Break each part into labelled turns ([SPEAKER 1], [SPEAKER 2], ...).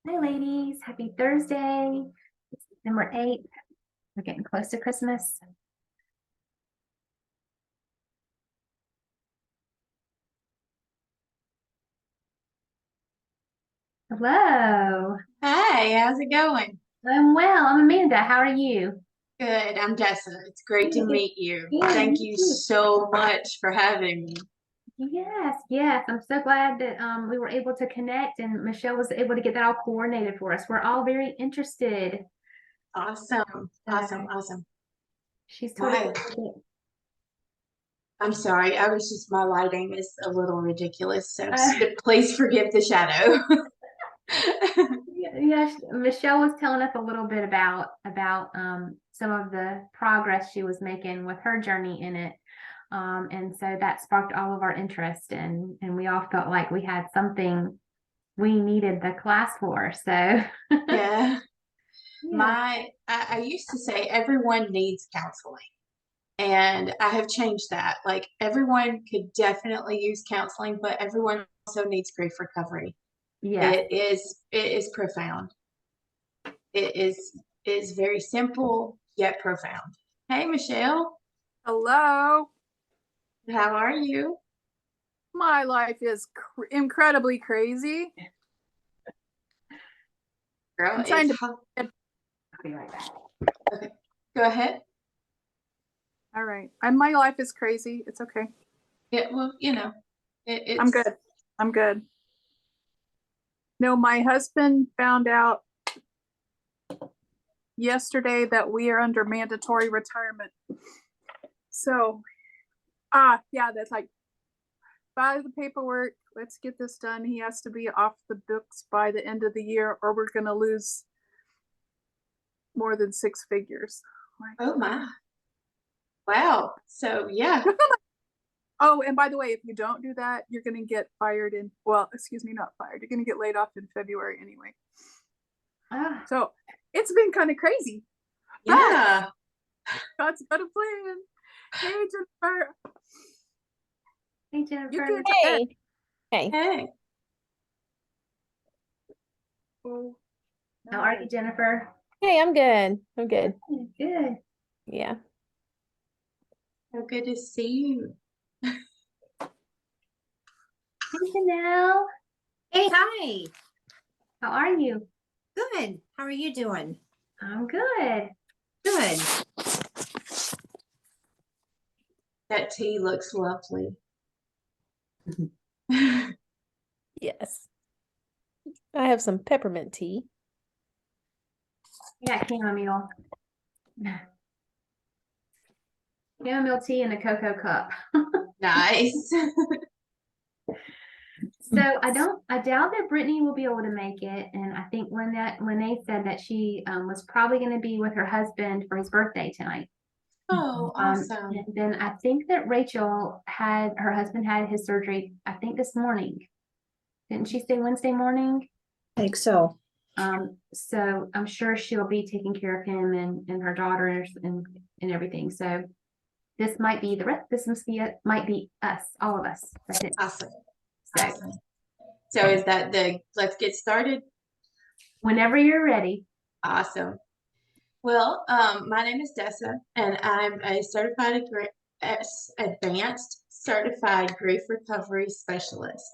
[SPEAKER 1] Hi, ladies. Happy Thursday. It's December 8th. We're getting close to Christmas. Hello.
[SPEAKER 2] Hi, how's it going?
[SPEAKER 1] I'm well. I'm Amanda. How are you?
[SPEAKER 2] Good, I'm Jessa. It's great to
[SPEAKER 1] Good.
[SPEAKER 2] meet you.
[SPEAKER 1] Yeah,
[SPEAKER 2] Thank
[SPEAKER 1] you
[SPEAKER 2] you
[SPEAKER 1] too.
[SPEAKER 2] so much for having me.
[SPEAKER 1] Yes, yes. I'm so glad that we were able to connect and Michelle was able to get that all coordinated for us. We're all very interested.
[SPEAKER 2] Awesome, awesome,
[SPEAKER 1] So
[SPEAKER 2] awesome.
[SPEAKER 1] she's totally
[SPEAKER 2] Why? I'm sorry, my lighting is a little ridiculous, so
[SPEAKER 1] uh,
[SPEAKER 2] please forgive the shadow.
[SPEAKER 1] yes, Michelle was telling us a little bit about some of the progress she was making with her journey in it. And so that sparked all of our interest and we all felt like we had something we needed the class for. So
[SPEAKER 2] Yeah,
[SPEAKER 1] yeah.
[SPEAKER 2] I used to say everyone needs counseling, and I have changed that. Like everyone could definitely use counseling, but everyone also needs grief recovery.
[SPEAKER 1] Yes.
[SPEAKER 2] It is profound. It is very simple yet profound. Hey, Michelle,
[SPEAKER 3] Hello.
[SPEAKER 2] how are you?
[SPEAKER 3] My life is incredibly crazy.
[SPEAKER 2] Girl,
[SPEAKER 3] I'm
[SPEAKER 2] it's
[SPEAKER 3] trying to.
[SPEAKER 2] hot.
[SPEAKER 1] I'll be right back.
[SPEAKER 2] Okay, go ahead.
[SPEAKER 3] All right. My life is crazy. It's okay.
[SPEAKER 2] Yeah, well,
[SPEAKER 3] I'm
[SPEAKER 2] it's
[SPEAKER 3] good. I'm good. No, my husband found out yesterday that we are under mandatory retirement. So, yeah, that's like, file the paperwork. Let's get this done. He has to be off the books by the end of the year, or we're going to lose more than six figures.
[SPEAKER 2] oh my, wow. So yeah,
[SPEAKER 3] Oh, and by the way, if you don't do that, you're going to get fired well, excuse me, not fired. You're going to get laid off in February anyway.
[SPEAKER 1] Ah,
[SPEAKER 3] So it's been kind of crazy, but
[SPEAKER 2] yeah.
[SPEAKER 3] God's got a plan. Hey, Jennifer,
[SPEAKER 1] hey
[SPEAKER 3] you
[SPEAKER 1] Jennifer.
[SPEAKER 3] can turn.
[SPEAKER 4] Hey, hey,
[SPEAKER 2] Hey,
[SPEAKER 3] Oh,
[SPEAKER 1] How are
[SPEAKER 3] no.
[SPEAKER 1] you, Jennifer?
[SPEAKER 4] hey, I'm good. I'm good.
[SPEAKER 1] Good.
[SPEAKER 4] Yeah.
[SPEAKER 2] so good to see you.
[SPEAKER 1] Hey Janelle.
[SPEAKER 5] Hey, hi.
[SPEAKER 1] How are you?
[SPEAKER 5] Good. How are you doing?
[SPEAKER 1] I'm good.
[SPEAKER 5] Good.
[SPEAKER 2] That tea looks lovely.
[SPEAKER 4] Yes. I have some peppermint tea.
[SPEAKER 1] Yeah, chamomile. Chamomile tea in a cocoa cup.
[SPEAKER 2] Nice.
[SPEAKER 1] So I doubt that Brittany will be able to make it. And I think when they said that she was probably going to be with her husband for his birthday tonight.
[SPEAKER 2] Oh, awesome.
[SPEAKER 1] And then I think that Rachel had her husband had his surgery, I think this morning. Didn't she say Wednesday morning?
[SPEAKER 5] I think so.
[SPEAKER 1] So I'm sure she'll be taking care of him and her daughters and everything. So this might be the rest. This might be us, all of us. That's it.
[SPEAKER 2] Awesome.
[SPEAKER 1] So
[SPEAKER 2] Awesome. So is that the let's get started?
[SPEAKER 1] whenever you're ready.
[SPEAKER 2] Awesome. Well, my name is Dessa, and I'm a advanced certified grief recovery specialist.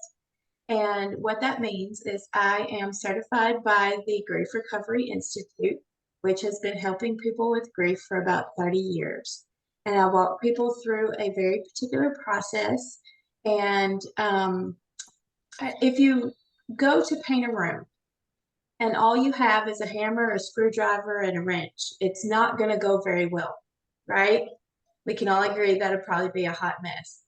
[SPEAKER 2] And what that means is I am certified by the Grief Recovery Institute, which has been helping people with grief for about 30 years. And I walk people through a very particular process. And if you go to paint a room, and all you have is a hammer, a screwdriver, and a wrench, it's not going to go very well, right? We can all agree that'll probably be a hot mess.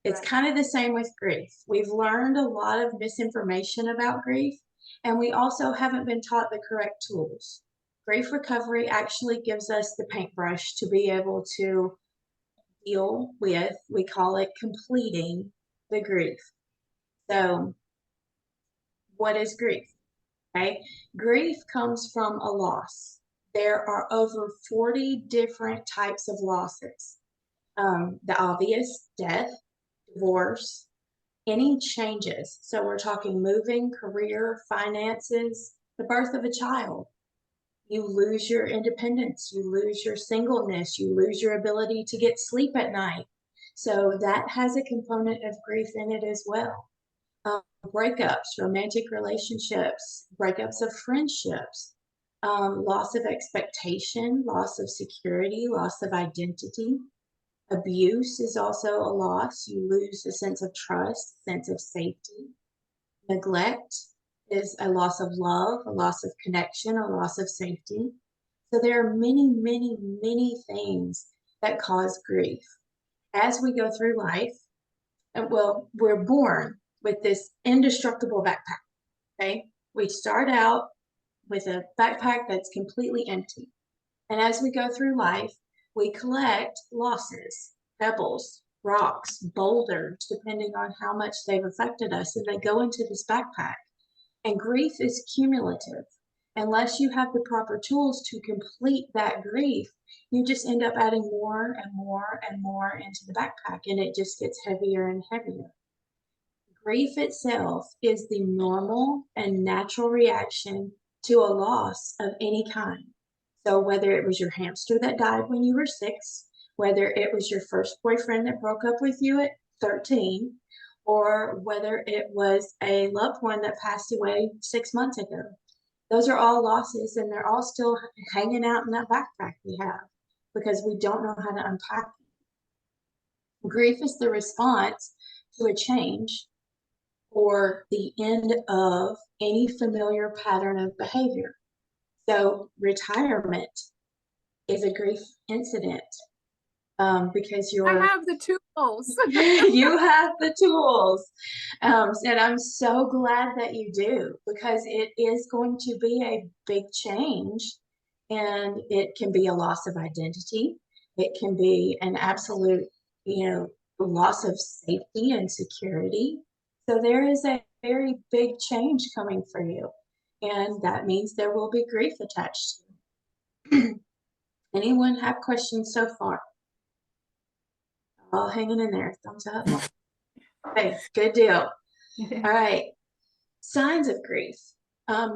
[SPEAKER 2] It's kind of the same with grief. We've learned a lot of misinformation about grief, and we also haven't been taught the correct tools. Grief recovery actually gives us the paintbrush to be able to deal with, we call it completing the grief. So, what is grief? Okay. Grief comes from a loss. There are over 40 different types of losses. The obvious death, divorce, any changes. So we're talking moving, career, finances, the birth of a child. You lose your independence, you lose your singleness, you lose your ability to get sleep at night. So that has a component of grief in it as well. Breakups, romantic relationships, breakups of friendships, loss of expectation, loss of security, loss of identity. Abuse is also a loss. You lose a sense of trust, sense of safety. Neglect is a loss of love, a loss of connection, a loss of safety. So there are many, many, many things that cause grief. As we go through life, and well, we're born with this indestructible backpack, okay? We start out with a backpack that's completely empty. And as we go through life, we collect losses, pebbles, rocks, boulders, depending on how much they've affected us, and they go into this backpack. And grief is cumulative. Unless you have the proper tools to complete that grief, you just end up adding more and more and more into the backpack, and it just gets heavier and heavier. Grief itself is the normal and natural reaction to a loss of any kind. So whether it was your hamster that died when you were 6, whether it was your first boyfriend that broke up with you at 13, or whether it was a loved one that passed away 6 months ago. Those are all losses, and they're all still hanging out in that backpack we have because we don't know how to unpack it. Grief is the response to a change or the end of any familiar pattern of behavior. So retirement is a grief incident because
[SPEAKER 3] I
[SPEAKER 2] you're
[SPEAKER 3] have the tools.
[SPEAKER 2] you have the tools. And I'm so glad that you do, because it is going to be a big change, and it can be a loss of identity. It can be an absolute, loss of safety and security. So there is a very big change coming for you. And that means there will be grief attached to it. Anyone have questions so far? All hanging in there. Thumbs up. Okay, good deal. All right. Signs of grief.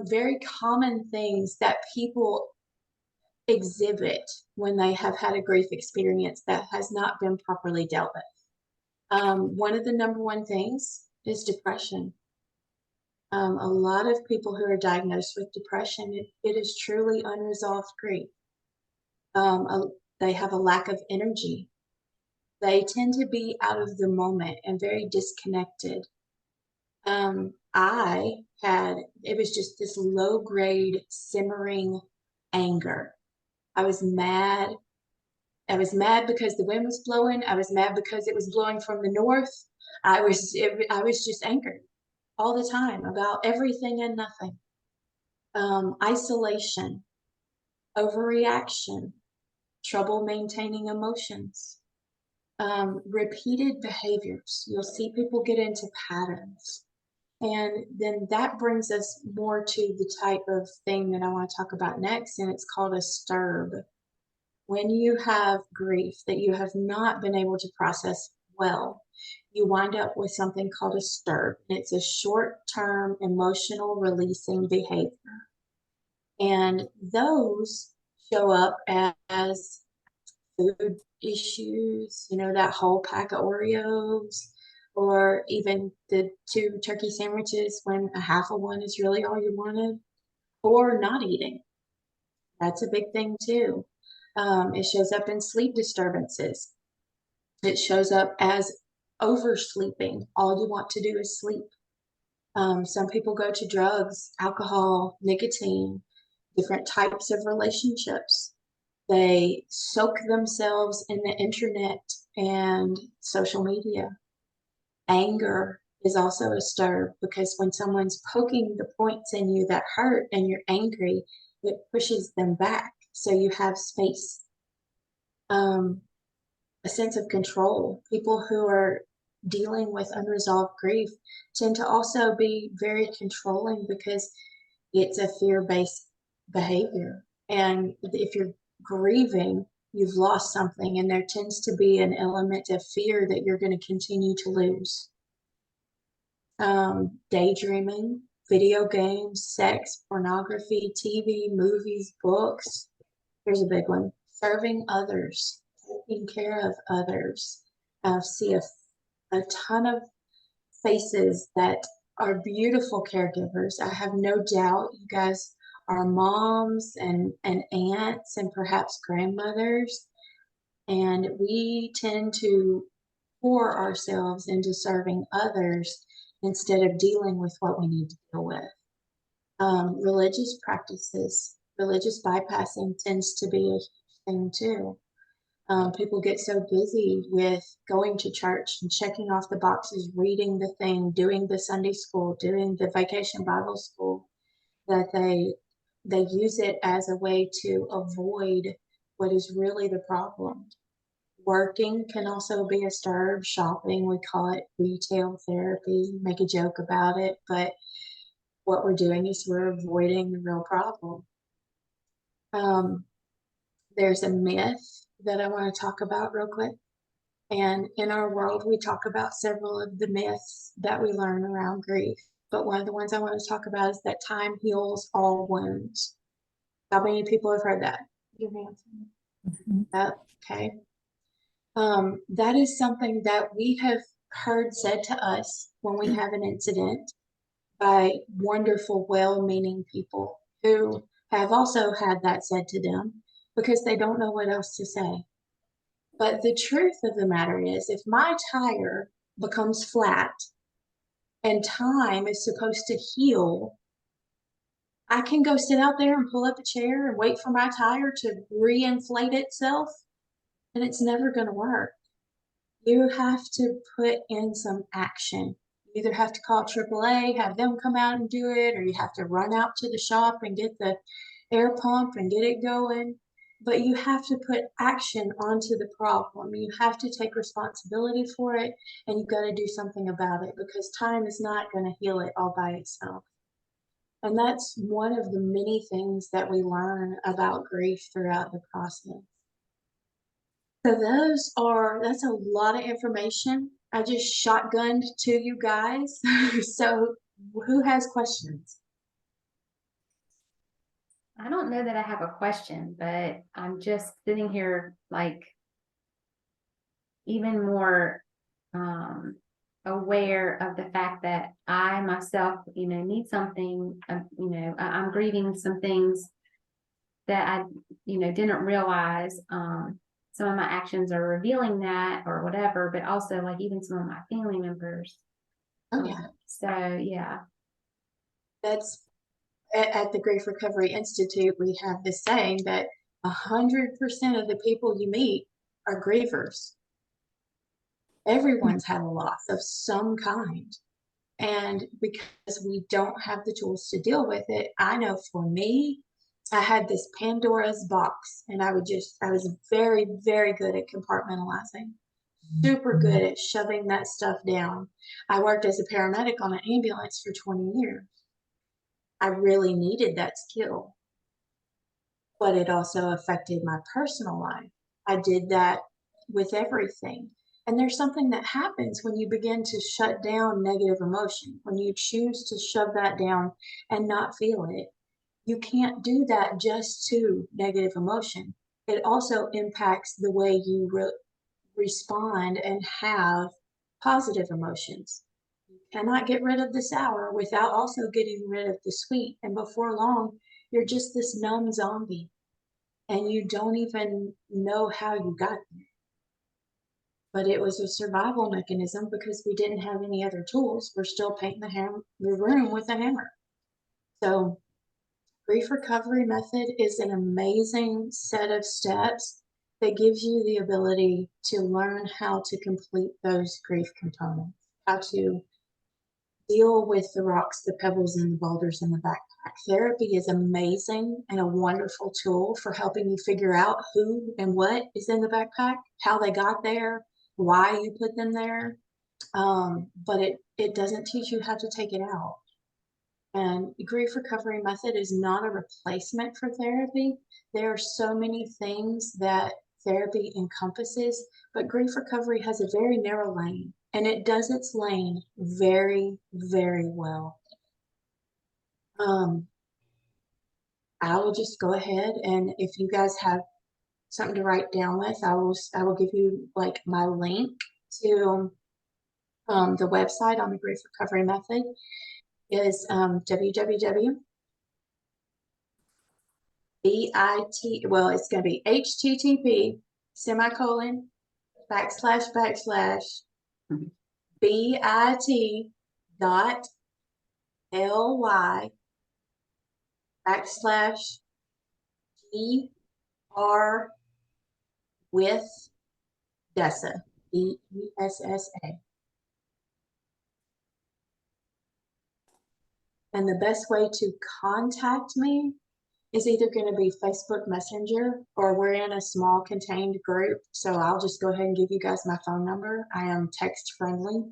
[SPEAKER 2] Very common things that people exhibit when they have had a grief experience that has not been properly dealt with. One of the number one things is depression. A lot of people who are diagnosed with depression, it is truly unresolved grief. They have a lack of energy. They tend to be out of the moment and very disconnected. It was just this low grade simmering anger. I was mad. I was mad because the wind was blowing. I was mad because it was blowing from the north. I was just angered all the time about everything and nothing. Isolation, overreaction, trouble maintaining emotions, repeated behaviors. You'll see people get into patterns. And then that brings us more to the type of thing that I want to talk about next, and it's called a stirb. When you have grief that you have not been able to process well, you wind up with something called a stirb. It's a short-term emotional releasing behavior. And those show up as food issues, that whole pack of Oreos, or even the 2 turkey sandwiches when a half of one is really all you wanted, or not eating. That's a big thing too. It shows up in sleep disturbances. It shows up as oversleeping. All you want to do is sleep. Some people go to drugs, alcohol, nicotine, different types of relationships. They soak themselves in the internet and social media. Anger is also a stir, because when someone's poking the points in you that hurt and you're angry, it pushes them back. So you have space. A sense of control. People who are dealing with unresolved grief tend to also be very controlling, because it's a fear-based behavior. And if you're grieving, you've lost something, and there tends to be an element of fear that you're going to continue to lose. Daydreaming, video games, sex, pornography, TV, movies, books. Here's a big one: serving others, taking care of others. I see a ton of faces that are beautiful caregivers. I have no doubt you guys are moms and aunts and perhaps grandmothers. And we tend to pour ourselves into serving others instead of dealing with what we need to deal with. Religious practices, religious bypassing tends to be a huge thing too. People get so busy with going to church and checking off the boxes, reading the thing, doing the Sunday school, doing the vacation Bible school, that they use it as a way to avoid what is really the problem. Working can also be a stir. Shopping, we call it retail therapy, make a joke about it, but what we're doing is we're avoiding the real problem. There's a myth that I want to talk about real quick. And in our world, we talk about several of the myths that we learn around grief. But one of the ones I want to talk about is that time heals all wounds. How many people have heard that? Your hands. Okay. That is something that we have heard said to us when we have an incident by wonderful, well-meaning people who have also had that said to them because they don't know what else to say. But the truth of the matter is, if my tire becomes flat and time is supposed to heal, I can go sit out there and pull up a chair and wait for my tire to reinflate itself, and it's never going to work. You have to put in some action. You either have to call AAA, have them come out and do it, or you have to run out to the shop and get the air pump and get it going. But you have to put action onto the problem. You have to take responsibility for it, and you've got to do something about it because time is not going to heal it all by itself. And that's one of the many things that we learn about grief throughout the process. So that's a lot of information I just shotgunned to you guys. So who has questions?
[SPEAKER 1] I don't know that I have a question, but I'm just sitting here like even more aware of the fact that I myself, need something, I'm grieving some things that I, didn't realize. Some of my actions are revealing that or whatever, but also like even some of my family members.
[SPEAKER 2] Oh yeah.
[SPEAKER 1] So yeah.
[SPEAKER 2] That's at the Grief Recovery Institute, we have this saying that 100% of the people you meet are grievers. Everyone's had a loss of some kind. And because we don't have the tools to deal with it, I know for me, I had this Pandora's box, and I was very, very good at compartmentalizing, super good at shoving that stuff down. I worked as a paramedic on an ambulance for 20 years. I really needed that skill, but it also affected my personal life. I did that with everything. And there's something that happens when you begin to shut down negative emotion, when you choose to shove that down and not feel it. You can't do that just to negative emotion. It also impacts the way you respond and have positive emotions. You cannot get rid of the sour without also getting rid of the sweet. And before long, you're just this numb zombie and you don't even know how you got there. But it was a survival mechanism because we didn't have any other tools. We're still painting the room with a hammer. So Grief Recovery Method is an amazing set of steps that gives you the ability to learn how to complete those grief components, how to deal with the rocks, the pebbles, and the boulders in the backpack. Therapy is amazing and a wonderful tool for helping you figure out who and what is in the backpack, how they got there, why you put them there. But it doesn't teach you how to take it out. And Grief Recovery Method is not a replacement for therapy. There are so many things that therapy encompasses, but grief recovery has a very narrow lane, and it does its lane very, very well. I will just go ahead, and if you guys have something to write down with, I will give you like my link to the website on the grief recovery method is www.bit, well, it's going to be http semicolon / bit.ly /GR with DESA, DESSA. And the best way to contact me is either going to be Facebook Messenger, or we're in a small contained group. So I'll just go ahead and give you guys my phone number. I am text friendly.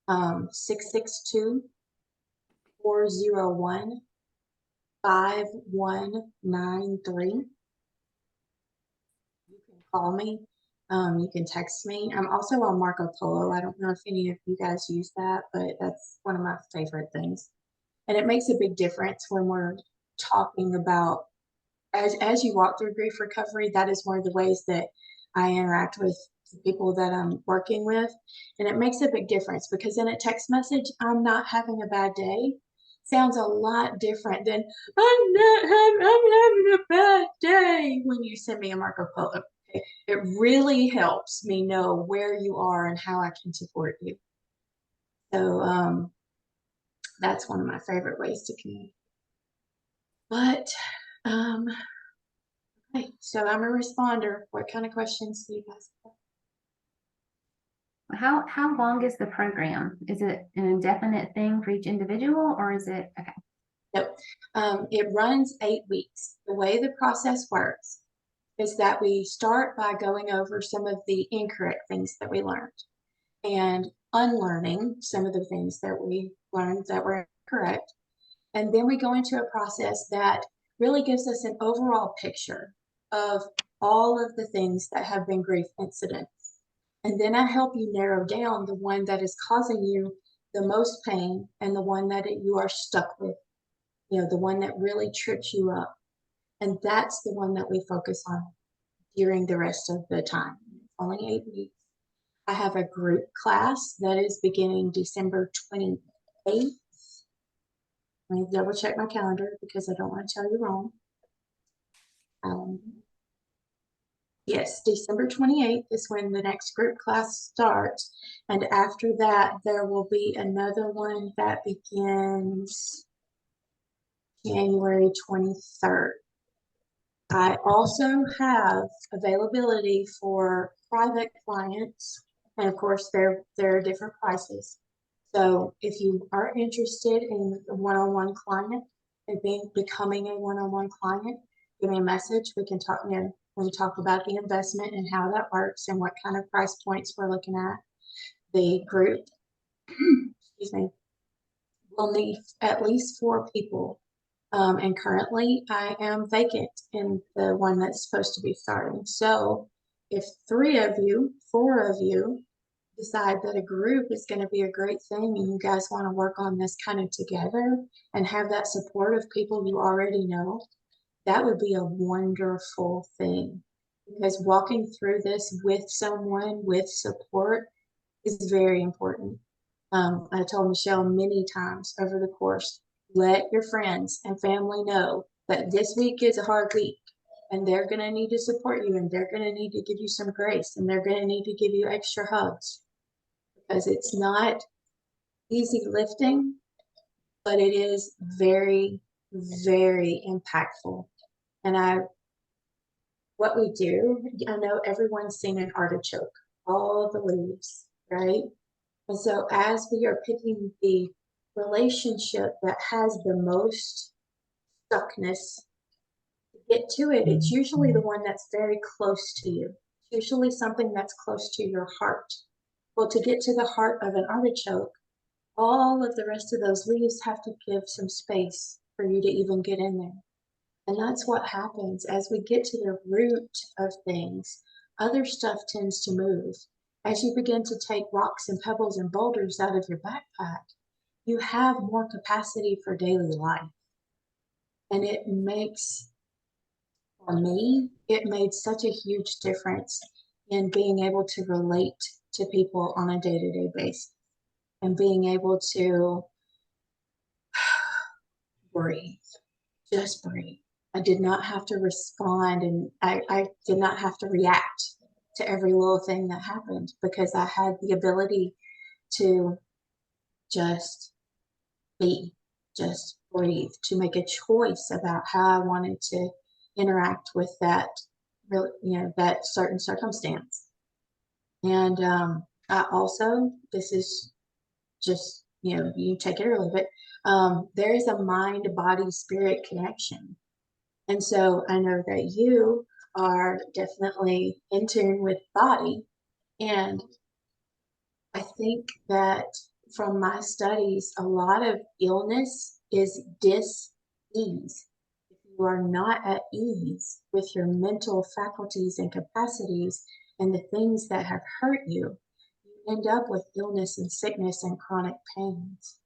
[SPEAKER 2] 662-401-5193. You can call me. You can text me. I'm also on Marco Polo. I don't know if any of you guys use that, but that's one of my favorite things. And it makes a big difference when we're talking about, as you walk through grief recovery, that is one of the ways that I interact with the people that I'm working with. And it makes a big difference, because in a text message, I'm not having a bad day sounds a lot different than I'm having a bad day when you send me a Marco Polo. It really helps me know where you are and how I can support you. So that's one of my favorite ways to communicate. But okay, so I'm a responder. What kind of questions do you guys have?
[SPEAKER 1] How long is the program? Is it an indefinite thing for each individual, or is it okay?
[SPEAKER 2] Nope. It runs 8 weeks. The way the process works is that we start by going over some of the incorrect things that we learned and unlearning some of the things that we learned that were incorrect. And then we go into a process that really gives us an overall picture of all of the things that have been grief incidents. And then I help you narrow down the one that is causing you the most pain and the one that you are stuck with, the one that really trips you up. And that's the one that we focus on during the rest of the time. Only 8 weeks. I have a group class that is beginning December 28th. Let me double check my calendar because I don't want to tell you wrong. Yes, December 28th is when the next group class starts. And after that, there will be another one that begins January 23rd. I also have availability for private clients, and of course, there are different prices. So if you are interested in a one-on-one client and becoming a one-on-one client, give me a message. We can talk. We talk about the investment and how that works and what kind of price points we're looking at. The group, excuse me, will need at least 4 people. And currently I am vacant in the one that's supposed to be starting. So if 4 of you decide that a group is going to be a great thing and you guys want to work on this kind of together and have that support of people you already know, that would be a wonderful thing. Because walking through this with someone with support is very important. I told Michelle many times over the course, let your friends and family know that this week is a hard week and they're going to need to support you and they're going to need to give you some grace and they're going to need to give you extra hugs, because it's not easy lifting, but it is very, very impactful. And what we do, I know everyone's seen an artichoke, all the leaves, right? And so as we are picking the relationship that has the most stuckness, to get to it, it's usually the one that's very close to you. It's usually something that's close to your heart. Well, to get to the heart of an artichoke, all of the rest of those leaves have to give some space for you to even get in there. And that's what happens as we get to the root of things. Other stuff tends to move. As you begin to take rocks and pebbles and boulders out of your backpack, you have more capacity for daily life. And it makes, for me, it made such a huge difference in being able to relate to people on a day-to-day basis and being able to breathe, just breathe. I did not have to respond, and I did not have to react to every little thing that happened because I had the ability to just be, just breathe, to make a choice about how I wanted to interact with that, that certain circumstance. And I also, this is just, you take it or leave it. There is a mind, body, spirit connection. And so I know that you are definitely in tune with body. And I think that from my studies, a lot of illness is dis-ease. If you are not at ease with your mental faculties and capacities and the things that have hurt you, you end up with illness and sickness and chronic pains.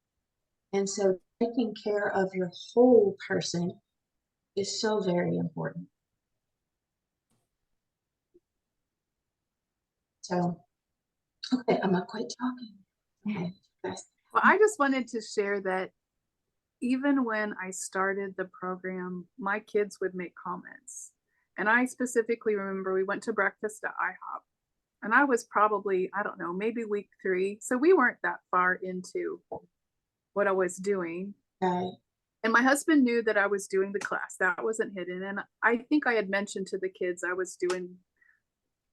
[SPEAKER 2] And so taking care of your whole person is so very important. So, okay, I'm not quite talking. Okay, guys.
[SPEAKER 3] Well, I just wanted to share that even when I started the program, my kids would make comments. And I specifically remember we went to breakfast at IHOP, and I was probably, I don't know, maybe week 3. So we weren't that far into what I was doing.
[SPEAKER 2] Right.
[SPEAKER 3] And my husband knew that I was doing the class. That wasn't hidden. And I think I had mentioned to the kids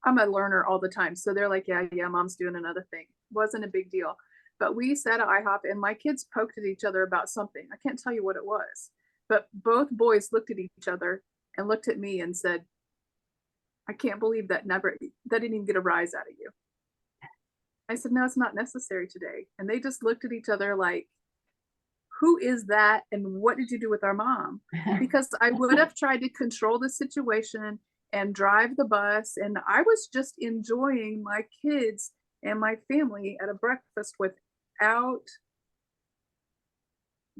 [SPEAKER 3] I'm a learner all the time. So they're like, yeah, mom's doing another thing. Wasn't a big deal. But we sat at IHOP and my kids poked at each other about something. I can't tell you what it was. But both boys looked at each other and looked at me and said, I can't believe that didn't even get a rise out of you. I said, no, it's not necessary today. And they just looked at each other like, who is that? And what did you do with our mom? Because I would have tried to control the situation and drive the bus. And I was just enjoying my kids and my family at a breakfast without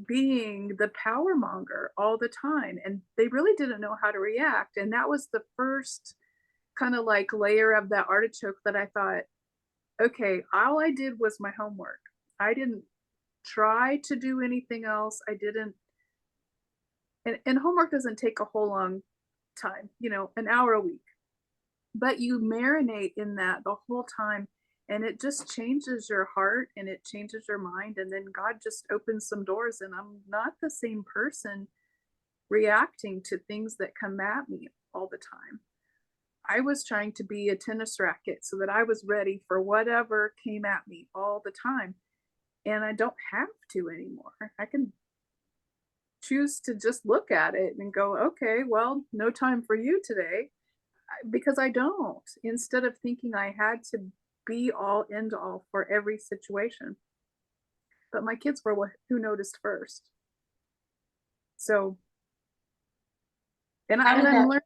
[SPEAKER 3] being the power monger all the time. And they really didn't know how to react. And that was the first kind of like layer of that artichoke that I thought, okay, all I did was my homework. I didn't try to do anything else. I didn't, and homework doesn't take a whole long time, an hour a week, but you marinate in that the whole time, and it just changes your heart and it changes your mind. And then God just opens some doors, and I'm not the same person reacting to things that come at me all the time. I was trying to be a tennis racket so that I was ready for whatever came at me all the time. And I don't have to anymore. I can choose to just look at it and go, okay, well, no time for you today, because I don't, instead of thinking I had to be all end all for every situation. But my kids were who noticed first. So, and I'm learning.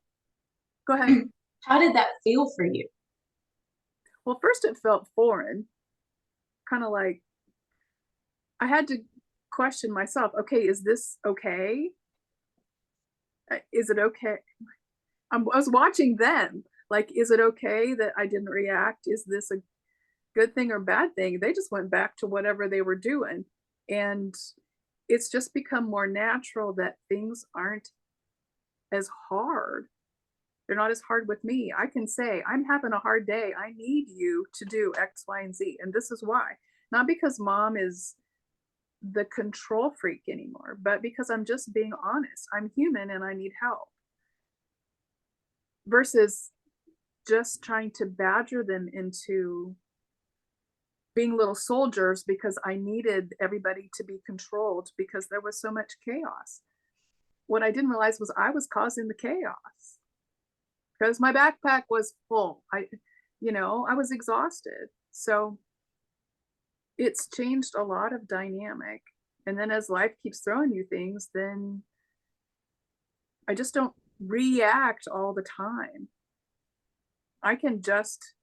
[SPEAKER 3] Go ahead.
[SPEAKER 2] How did that feel for you?
[SPEAKER 3] Well, first it felt foreign, kind of like I had to question myself. Okay, is this okay? Is it okay? I was watching them. Like, is it okay that I didn't react? Is this a good thing or bad thing? They just went back to whatever they were doing. And it's just become more natural that things aren't as hard. They're not as hard with me. I can say, I'm having a hard day. I need you to do X, Y, and Z. And this is why. Not because mom is the control freak anymore, but because I'm just being honest. I'm human and I need help. Versus just trying to badger them into being little soldiers because I needed everybody to be controlled because there was so much chaos. What I didn't realize was I was causing the chaos because my backpack was full. I was exhausted. So it's changed a lot of dynamic. And then as life keeps throwing you things, then I just don't react all the time. I can just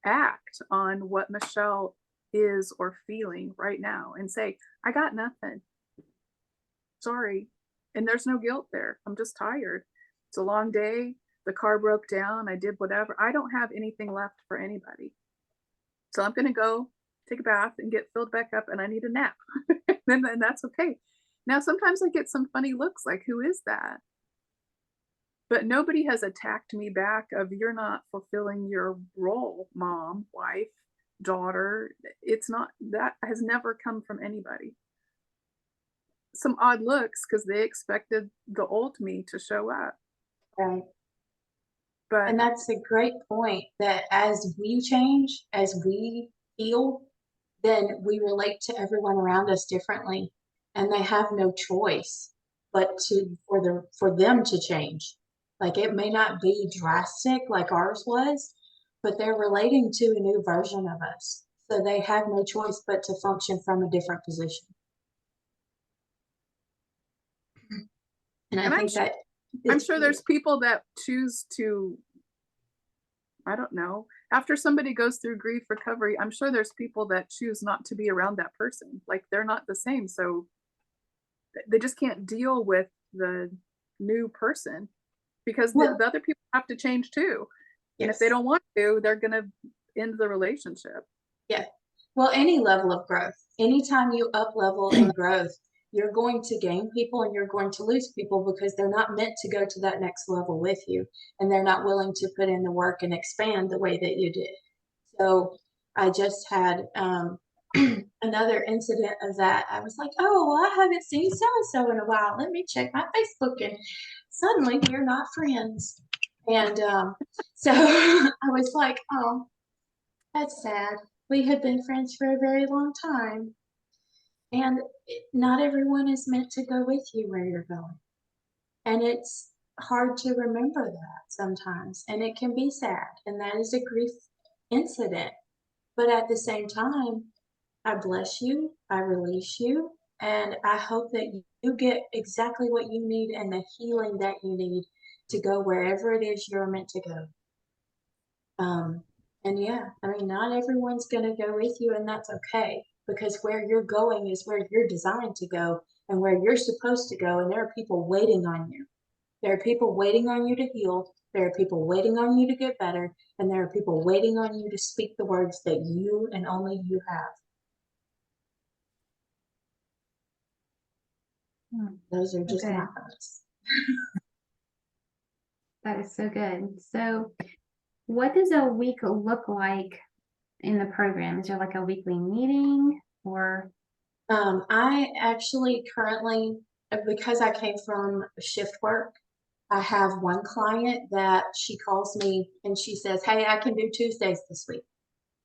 [SPEAKER 3] act on what Michelle is or feeling right now and say, I got nothing. Sorry. And there's no guilt there. I'm just tired. It's a long day. The car broke down. I did whatever. I don't have anything left for anybody. So I'm going to go take a bath and get filled back up, and I need a nap. And that's okay. Now, sometimes I get some funny looks like, who is that? But nobody has attacked me back of, you're not fulfilling your role, mom, wife, daughter. It's not, that has never come from anybody. Some odd looks because they expected the old me to show up.
[SPEAKER 2] Right.
[SPEAKER 3] But
[SPEAKER 2] And that's a great point, that as we change, as we heal, then we relate to everyone around us differently, and they have no choice but for them to change. Like, it may not be drastic like ours was, but they're relating to a new version of us. So they have no choice but to function from a different position. And I
[SPEAKER 3] And
[SPEAKER 2] think that
[SPEAKER 3] I'm
[SPEAKER 2] it's
[SPEAKER 3] sure there's people that choose to, I don't know, after somebody goes through grief recovery, I'm sure there's people that choose not to be around that person. Like, they're not the same. So they just can't deal with the new person because
[SPEAKER 2] Well,
[SPEAKER 3] the other people have to change too. And if
[SPEAKER 2] yes.
[SPEAKER 3] they don't want to, they're going to end the relationship.
[SPEAKER 2] Yeah. Well, any level of growth, anytime you up level in growth, you're going to gain people and you're going to lose people because they're not meant to go to that next level with you, and they're not willing to put in the work and expand the way that you did. So I just had another incident of that. I was like, oh, well, I haven't seen so-and-so in a while. Let me check my Facebook, and suddenly we're not friends. And so I was like, oh, that's sad. We had been friends for a very long time, and not everyone is meant to go with you where you're going. And it's hard to remember that sometimes, and it can be sad, and that is a grief incident. But at the same time, I bless you, I release you, and I hope that you get exactly what you need and the healing that you need to go wherever it is you're meant to go. And yeah, I mean, not everyone's going to go with you, and that's okay, because where you're going is where you're designed to go and where you're supposed to go. And there are people waiting on you. There are people waiting on you to heal. There are people waiting on you to get better. And there are people waiting on you to speak the words that you and only you have. Those are just
[SPEAKER 1] Okay.
[SPEAKER 2] my thoughts.
[SPEAKER 1] That is so good. So what does a week look like in the program? Is there like a weekly meeting or?
[SPEAKER 2] I actually currently, because I came from shift work, I have one client that she calls me and she says, hey, I can do Tuesdays this week.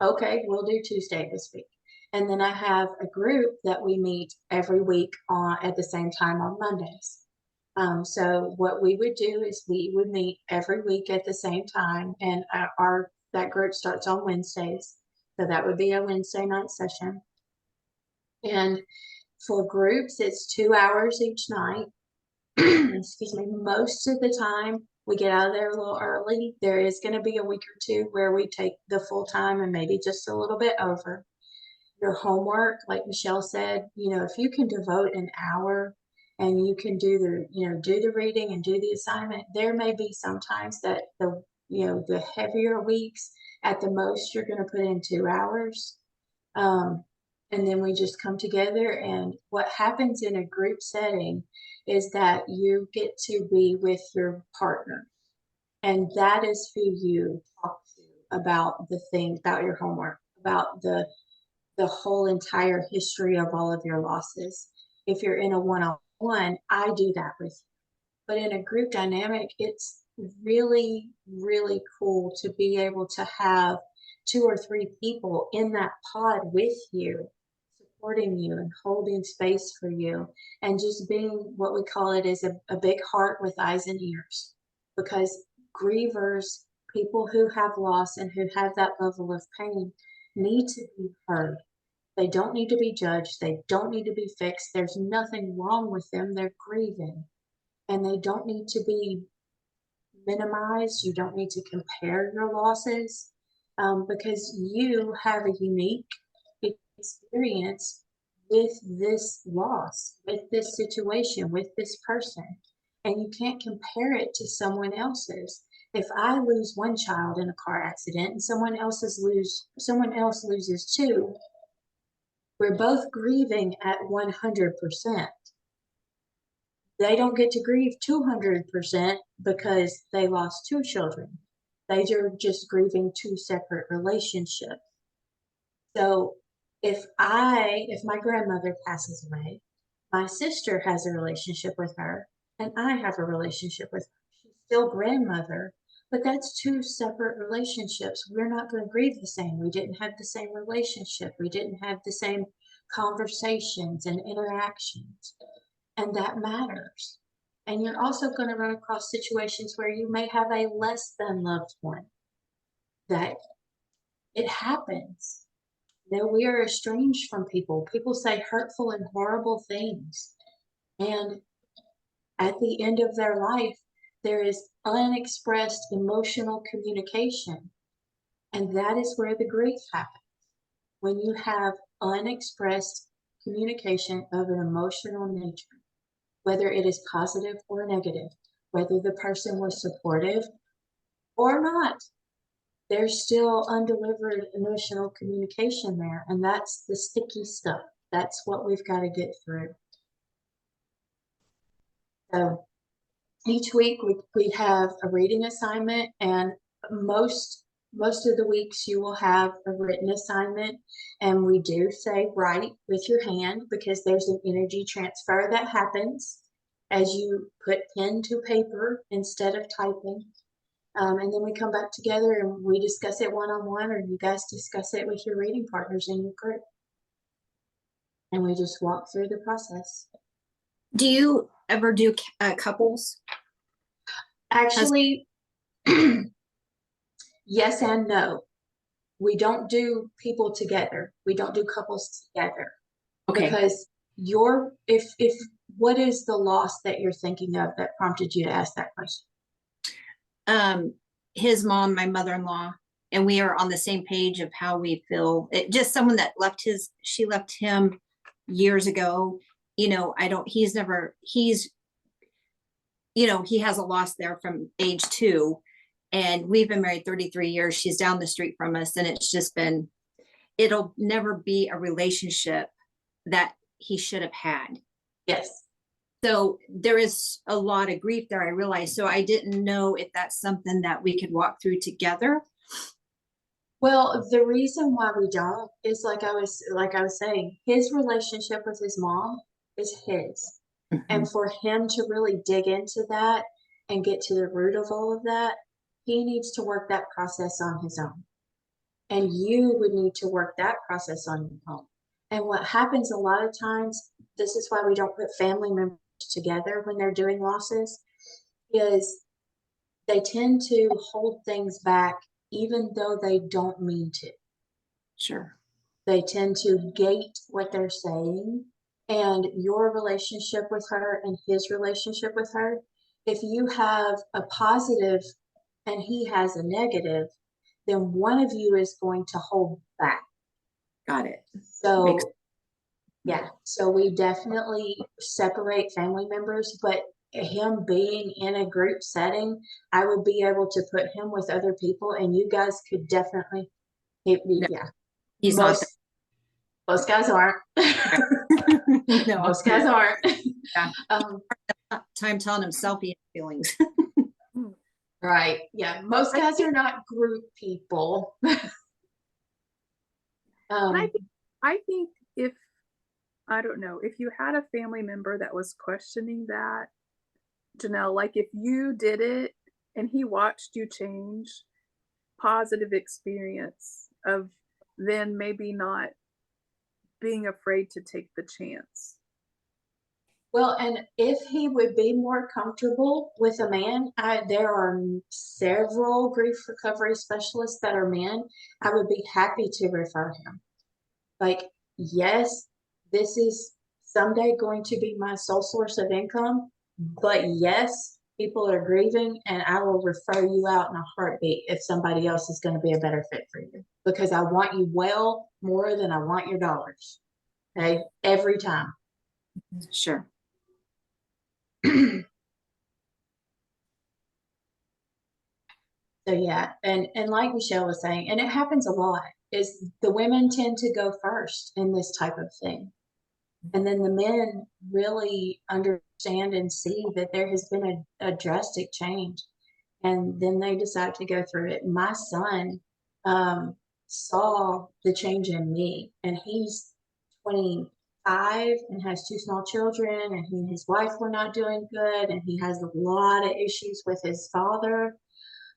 [SPEAKER 2] Okay, we'll do Tuesday this week. And then I have a group that we meet every week at the same time on Mondays. So what we would do is we would meet every week at the same time, and that group starts on Wednesdays. So that would be a Wednesday night session. And for groups, it's 2 hours each night. Excuse me. Most of the time, we get out of there a little early. There is going to be a week or two where we take the full time and maybe just a little bit over. Your homework, like Michelle said, if you can devote an hour and you can do the reading and do the assignment, there may be sometimes that the heavier weeks, at the most, you're going to put in 2 hours. And then we just come together, and what happens in a group setting is that you get to be with your partner, and that is who you talk to about about your homework, about the whole entire history of all of your losses. If you're in a one-on-one, I do that with you. But in a group dynamic, it's really, really cool to be able to have 2 or 3 people in that pod with you, supporting you and holding space for you, and just being, what we call it, is a big heart with eyes and ears. Because grievers, people who have loss and who have that level of pain, need to be heard. They don't need to be judged. They don't need to be fixed. There's nothing wrong with them. They're grieving, and they don't need to be minimized. You don't need to compare your losses, because you have a unique experience with this loss, with this situation, with this person. And you can't compare it to someone else's. If I lose one child in a car accident and someone else loses two, we're both grieving at 100%. They don't get to grieve 200% because they lost two children. They are just grieving two separate relationships. So if my grandmother passes away, my sister has a relationship with her and I have a relationship with her. She's still grandmother, but that's two separate relationships. We're not going to grieve the same. We didn't have the same relationship. We didn't have the same conversations and interactions. And that matters. And you're also going to run across situations where you may have a less than loved one. That it happens. You know, we are estranged from people. People say hurtful and horrible things. And at the end of their life, there is unexpressed emotional communication. And that is where the grief happens. When you have unexpressed communication of an emotional nature, whether it is positive or negative, whether the person was supportive or not, there's still undelivered emotional communication there. And that's the sticky stuff. That's what we've got to get through. So each week we have a reading assignment, and most of the weeks you will have a written assignment, and we do say write with your hand because there's an energy transfer that happens as you put pen to paper instead of typing. And then we come back together and we discuss it one-on-one, or you guys discuss it with your reading partners in your group. And we just walk through the process.
[SPEAKER 5] Do you ever do couples?
[SPEAKER 2] Actually, yes and no. We don't do people together. We don't do couples together.
[SPEAKER 5] Okay.
[SPEAKER 2] Because what is the loss that you're thinking of that prompted you to ask that question?
[SPEAKER 5] His mom, my mother-in-law, and we are on the same page of how we feel. Just someone that she left him years ago. You know, he has a loss there from age 2, and we've been married 33 years. She's down the street from us, and it'll never be a relationship that he should have had.
[SPEAKER 2] Yes.
[SPEAKER 5] So there is a lot of grief there, I realize. So I didn't know if that's something that we could walk through together.
[SPEAKER 2] Well, the reason why we don't is like I was saying, his relationship with his mom is his.
[SPEAKER 5] Mm-hmm.
[SPEAKER 2] And for him to really dig into that and get to the root of all of that, he needs to work that process on his own. And you would need to work that process on your own. And what happens a lot of times, this is why we don't put family members together when they're doing losses, is they tend to hold things back even though they don't mean to.
[SPEAKER 5] Sure.
[SPEAKER 2] They tend to gate what they're saying. And your relationship with her and his relationship with her, if you have a positive and he has a negative, then one of you is going to hold back.
[SPEAKER 5] Got it.
[SPEAKER 2] So yeah, so we definitely separate family members, but him being in a group setting, I would be able to put him with other people, and you guys could definitely, yeah.
[SPEAKER 5] He's
[SPEAKER 2] most guys aren't.
[SPEAKER 5] No.
[SPEAKER 2] Most guys aren't.
[SPEAKER 5] Yeah. Time telling himself he has feelings.
[SPEAKER 2] Right. Yeah. Most guys are not group people.
[SPEAKER 3] I think if, I don't know, if you had a family member that was questioning that, Janelle, like if you did it and he watched you change, positive experience of then maybe not being afraid to take the chance.
[SPEAKER 2] Well, and if he would be more comfortable with a man, there are several grief recovery specialists that are men. I would be happy to refer him. Like, yes, this is someday going to be my sole source of income, but yes, people are grieving, and I will refer you out in a heartbeat if somebody else is going to be a better fit for you, because I want you well more than I want your dollars. Okay, every time.
[SPEAKER 5] Sure.
[SPEAKER 2] So yeah, and like Michelle was saying, and it happens a lot, is the women tend to go first in this type of thing. And then the men really understand and see that there has been a drastic change. And then they decide to go through it. My son saw the change in me, and he's 25 and has two small children, and he and his wife were not doing good, and he has a lot of issues with his father.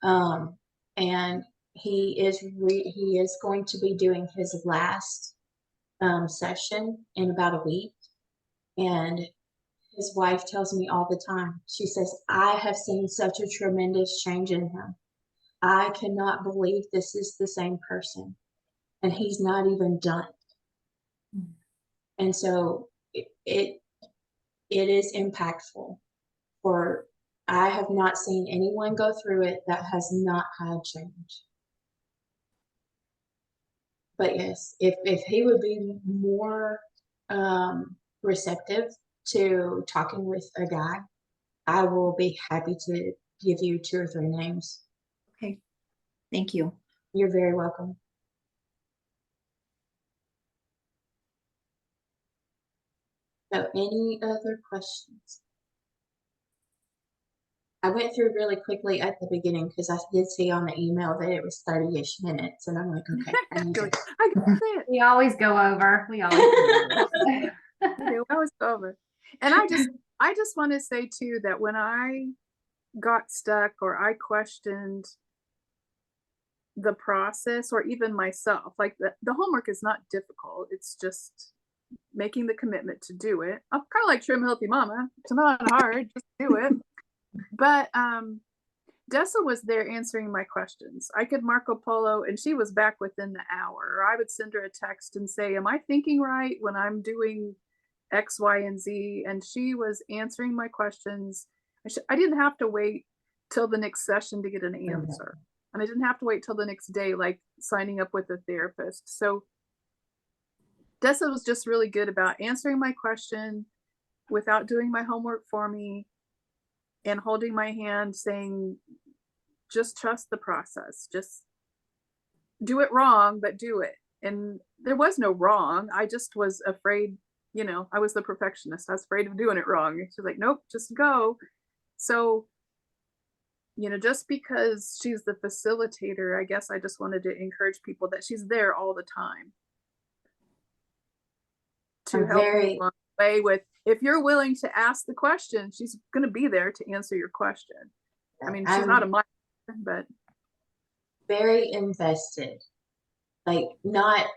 [SPEAKER 2] And he is going to be doing his last session in about a week. And his wife tells me all the time, she says, I have seen such a tremendous change in him. I cannot believe this is the same person. And he's not even done. And so it is impactful. For I have not seen anyone go through it that has not had change. But yes, if he would be more receptive to talking with a guy, I will be happy to give you 2 or 3 names.
[SPEAKER 5] Okay. Thank you.
[SPEAKER 2] You're very welcome. So any other questions? I went through really quickly at the beginning because I did see on the email that it was 30-ish minutes, and I'm like, okay, I need to.
[SPEAKER 3] I got it.
[SPEAKER 1] We always go over. We always go over.
[SPEAKER 3] Okay, well, it's over. And I just want to say too that when I got stuck or I questioned the process or even myself, like the homework is not difficult. It's just making the commitment to do it. I'm kind of like Trim Healthy Mama. It's not hard, just do it. But Dessa was there answering my questions. I could Marco Polo and she was back within the hour. Or I would send her a text and say, am I thinking right when I'm doing X, Y, and Z? And she was answering my questions. I didn't have to wait till the next session to get an answer. And I didn't have to wait till the next day, like signing up with a therapist. So Dessa was just really good about answering my question without doing my homework for me and holding my hand saying, just trust the process. Just do it wrong, but do it. And there was no wrong. I just was afraid, I was the perfectionist. I was afraid of doing it wrong. She's like, nope, just go. So, just because she's the facilitator, I guess I just wanted to encourage people that she's there all the time to help you along the way with, if you're willing to ask the question, she's going to be there to answer your question. I mean, she's not a mind, but
[SPEAKER 2] very invested. Like not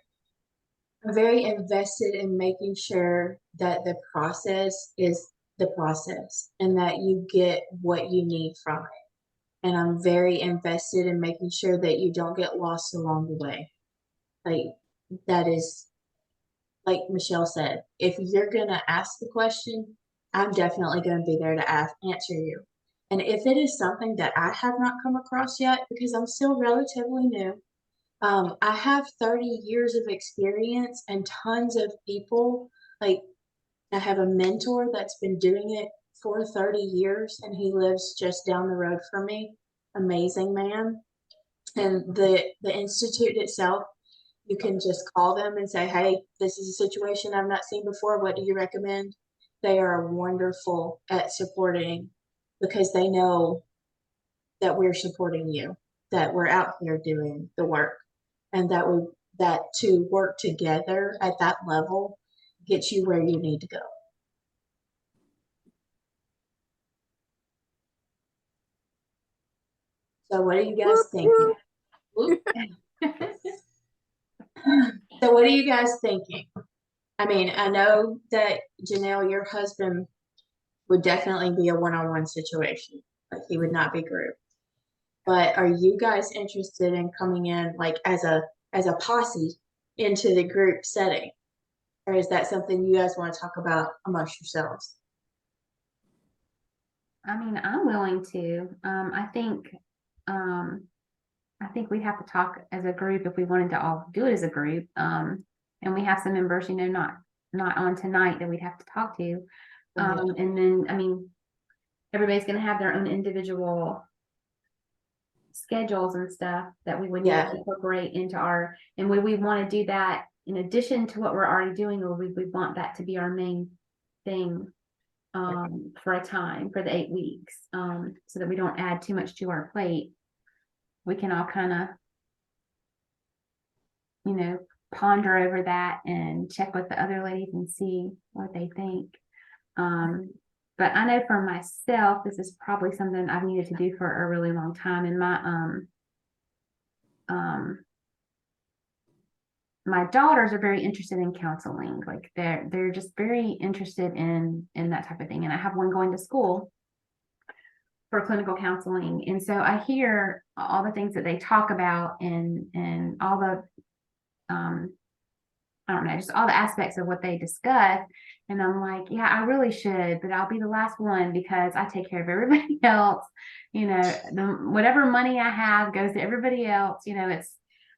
[SPEAKER 2] very invested in making sure that the process is the process and that you get what you need from it. And I'm very invested in making sure that you don't get lost along the way. Like that is, like Michelle said, if you're going to ask the question, I'm definitely going to be there to answer you. And if it is something that I have not come across yet, because I'm still relatively new, I have 30 years of experience and tons of people. Like I have a mentor that's been doing it for 30 years and he lives just down the road from me. Amazing man. And the institute itself, you can just call them and say, hey, this is a situation I've not seen before. What do you recommend? They are wonderful at supporting because they know that we're supporting you, that we're out here doing the work, and that to work together at that level gets you where you need to go. So what are you guys thinking? So what are you guys thinking? I mean, I know that Janelle, your husband would definitely be a one-on-one situation. Like he would not be group. But are you guys interested in coming in like as a posse into the group setting? Or is that something you guys want to talk about amongst yourselves?
[SPEAKER 1] I mean, I'm willing to. I think we'd have to talk as a group if we wanted to all do it as a group. And we have some members, not not on tonight that we'd have to talk to.
[SPEAKER 2] Right.
[SPEAKER 1] And then, I mean, everybody's going to have their own individual schedules and stuff that we would need
[SPEAKER 2] Yeah.
[SPEAKER 1] to incorporate into our, and would we want to do that in addition to what we're already doing, or we want that to be our main thing for a time, for the 8 weeks, so that we don't add too much to our plate. We can all kind of, you know, ponder over that and check with the other ladies and see what they think. But I know for myself, this is probably something I've needed to do for a really long time. And my daughters are very interested in counseling. Like they're just very interested in that type of thing. And I have one going to school for clinical counseling. And so I hear all the things that they talk about and all the I don't know, just all the aspects of what they discuss. And I'm like, yeah, I really should, but I'll be the last one because I take care of everybody else. You know, whatever money I have goes to everybody else. You know,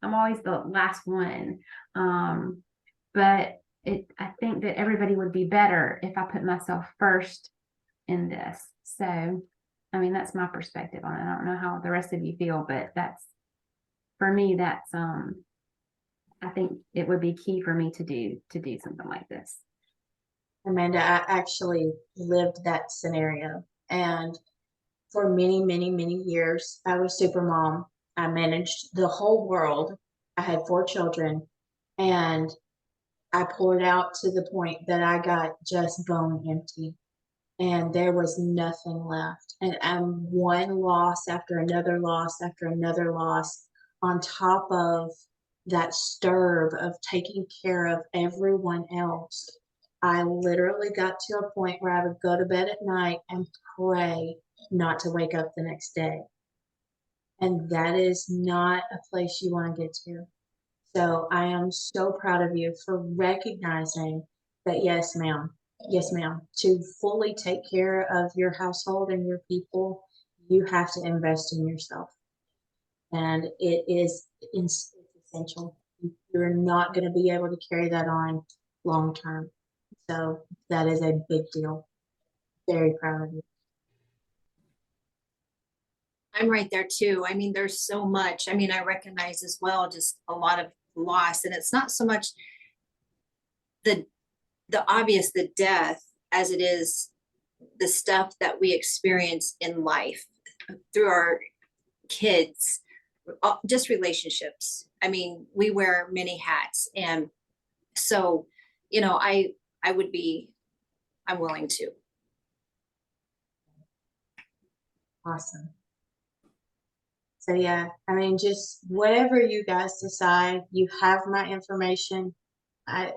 [SPEAKER 1] I'm always the last one. But I think that everybody would be better if I put myself first in this. So, I mean, that's my perspective on it. I don't know how the rest of you feel, but for me, I think it would be key for me to do something like this.
[SPEAKER 2] Amanda, I actually lived that scenario. And for many, many, many years, I was super mom. I managed the whole world. I had 4 children, and I poured out to the point that I got just bone empty, and there was nothing left. And one loss after another loss after another loss, on top of that stirb of taking care of everyone else. I literally got to a point where I would go to bed at night and pray not to wake up the next day. And that is not a place you want to get to. So I am so proud of you for recognizing that, yes, ma'am, to fully take care of your household and your people, you have to invest in yourself. And it's essential. You're not going to be able to carry that on long term. So that is a big deal. Very proud of you.
[SPEAKER 5] I'm right there too. I mean, there's so much. I mean, I recognize as well just a lot of loss, and it's not so much the obvious, the death, as it is the stuff that we experience in life through our kids, just relationships. I mean, we wear many hats, and so, you know, I'm willing to.
[SPEAKER 2] Awesome. So yeah, I mean, just whatever you guys decide, you have my information.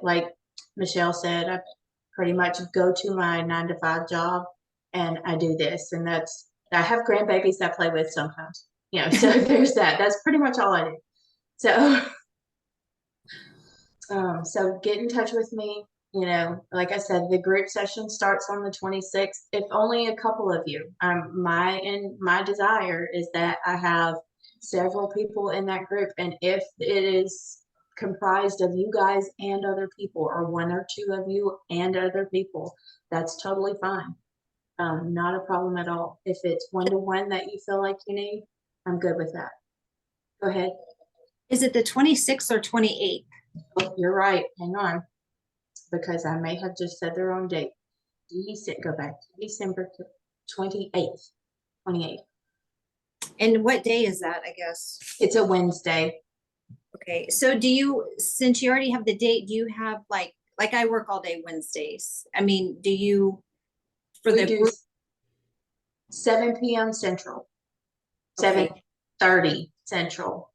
[SPEAKER 2] Like Michelle said, I pretty much go to my 9-to-5 job and I do this, and I have grandbabies I play with sometimes, you know, so there's that. That's pretty much all I do. So, so get in touch with me. You know, like I said, the group session starts on the 26th. If only a couple of you. My desire is that I have several people in that group, and if it is comprised of you guys and other people, or 1 or 2 of you and other people, that's totally fine. Not a problem at all. If it's 1-to-1 that you feel like you need, I'm good with that. Go ahead.
[SPEAKER 5] Is it the 26th or 28th?
[SPEAKER 2] Oh, you're right. Hang on, because I may have just said the wrong date. Go back to December 28th. 28th.
[SPEAKER 5] And what day is that, I guess?
[SPEAKER 2] It's a Wednesday.
[SPEAKER 5] Okay, so since you already have the date, do you have like I work all day Wednesdays? I mean, do you, for
[SPEAKER 2] We
[SPEAKER 5] the
[SPEAKER 2] do
[SPEAKER 5] group?
[SPEAKER 2] 7 p.m. Central.
[SPEAKER 5] Okay.
[SPEAKER 2] 7:30 Central.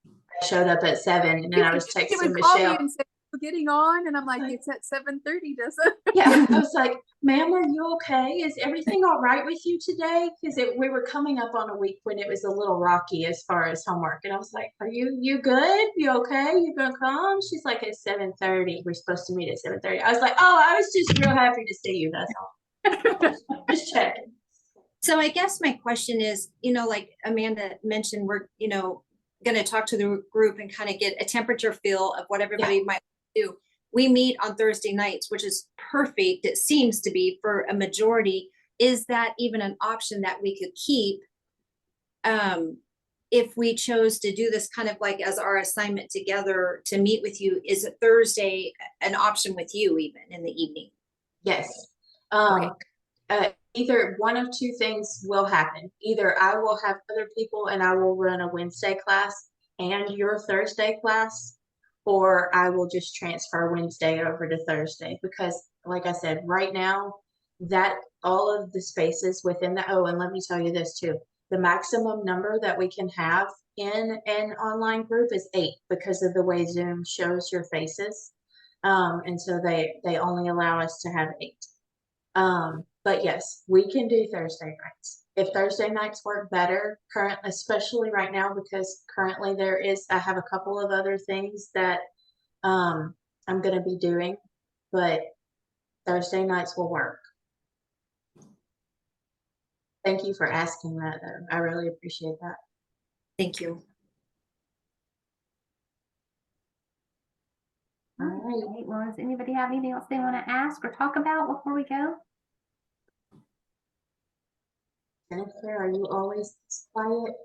[SPEAKER 2] I showed up at 7, and then I was
[SPEAKER 3] He
[SPEAKER 2] texting
[SPEAKER 3] would call me
[SPEAKER 2] Michelle.
[SPEAKER 3] and say, "We're getting on," and I'm like, "It's at 7:30, does it?"
[SPEAKER 2] Yeah, I was like, "Ma'am, are you okay? Is everything all right with you today?" Because we were coming up on a week when it was a little rocky as far as homework, and I was like, "Are you good? You okay? You gonna come?" She's like, "At 7:30. We're supposed to meet at 7:30." I was like, "Oh, I was just real happy to see you. That's all. Just checking."
[SPEAKER 5] So I guess my question is, you know, like Amanda mentioned, we're, you know, going to talk to the group and kind of get a temperature feel of what everybody might do. we meet on Thursday nights, which is perfect. It seems to be for a majority. Is that even an option that we could keep? If we chose to do this kind of like as our assignment together to meet with you, is a Thursday an option with you even in the evening?
[SPEAKER 2] Yes.
[SPEAKER 5] Okay.
[SPEAKER 2] Either one of two things will happen. Either I will have other people and I will run a Wednesday class and your Thursday class, or I will just transfer Wednesday over to Thursday, because like I said, right now, that all of the spaces within the, oh, and let me tell you this too, the maximum number that we can have in an online group is 8 because of the way Zoom shows your faces. And so they only allow us to have 8. But yes, we can do Thursday nights. If Thursday nights work better, especially right now, because currently I have a couple of other things that I'm going to be doing, but Thursday nights will work. Thank you for asking that, though. I really appreciate that.
[SPEAKER 5] Thank you.
[SPEAKER 2] All right.
[SPEAKER 1] All right. Well, does anybody have anything else they want to ask or talk about before we go?
[SPEAKER 2] Jennifer, are you always quiet?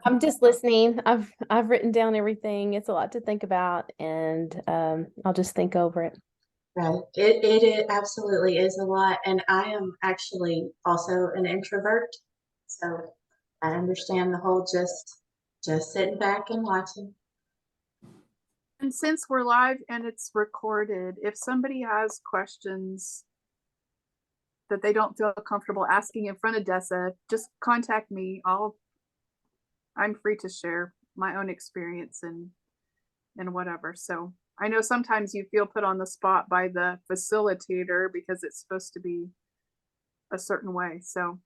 [SPEAKER 4] I'm just listening. I've written down everything. It's a lot to think about, and I'll just think over it.
[SPEAKER 2] Right. It absolutely is a lot. And I am actually also an introvert. So I understand the whole just sitting back and watching.
[SPEAKER 3] And since we're live and it's recorded, if somebody has questions that they don't feel comfortable asking in front of Dessa, just contact me. I'm free to share my own experience and whatever. So I know sometimes you feel put on the spot by the facilitator because it's supposed to be a certain way. So